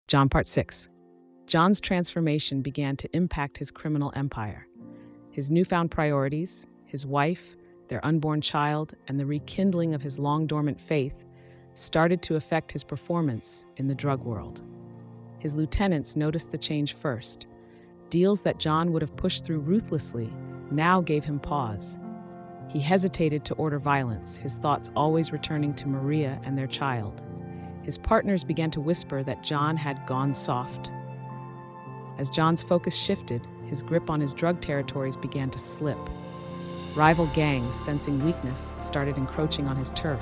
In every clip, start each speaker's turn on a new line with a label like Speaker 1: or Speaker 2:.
Speaker 1: John Part 6. John's transformation began to impact his criminal empire. His newfound priorities, his wife, their unborn child, and the rekindling of his long-dormant faith started to affect his performance in the drug world. His lieutenants noticed the change first. Deals that John would have pushed through ruthlessly now gave him pause. He hesitated to order violence, his thoughts always returning to Maria and their child. His partners began to whisper that John had gone soft. As John's focus shifted, his grip on his drug territories began to slip. Rival gangs, sensing weakness, started encroaching on his turf.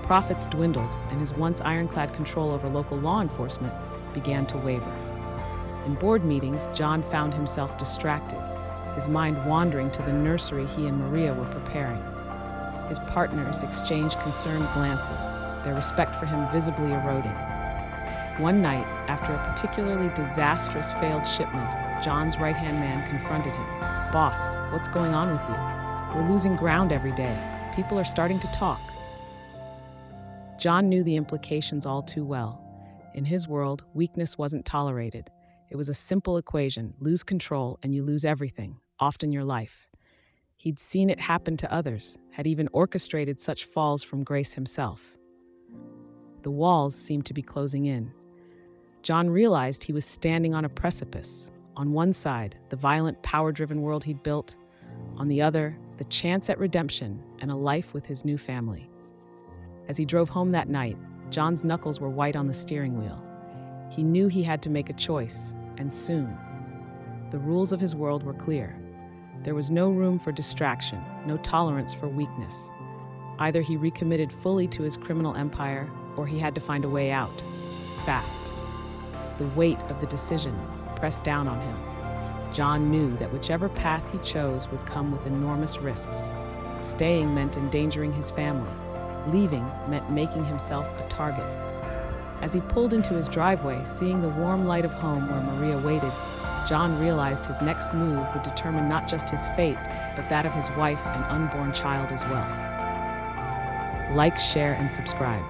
Speaker 1: Profits dwindled, and his once ironclad control over local law enforcement began to waver. In board meetings, John found himself distracted, his mind wandering to the nursery he and Maria were preparing. His partners exchanged concerned glances, their respect for him visibly eroding. One night, after a particularly disastrous failed shipment, John's right-hand man confronted him. "Boss, what's going on with you? We're losing ground every day. People are starting to talk." John knew the implications all too well. In his world, weakness wasn't tolerated. It was a simple equation: lose control and you lose everything, often your life. He'd seen it happen to others, had even orchestrated such falls from grace himself. The walls seemed to be closing in. John realized he was standing on a precipice. On one side, the violent, power-driven world he'd built. On the other, the chance at redemption and a life with his new family. As he drove home that night, John's knuckles were white on the steering wheel. He knew he had to make a choice, and soon. The rules of his world were clear. There was no room for distraction, no tolerance for weakness. Either he recommitted fully to his criminal empire, or he had to find a way out, fast. The weight of the decision pressed down on him. John knew that whichever path he chose would come with enormous risks. Staying meant endangering his family. Leaving meant making himself a target. As he pulled into his driveway, seeing the warm light of home where Maria waited, John realized his next move would determine not just his fate, but that of his wife and unborn child as well. Like, share, and subscribe.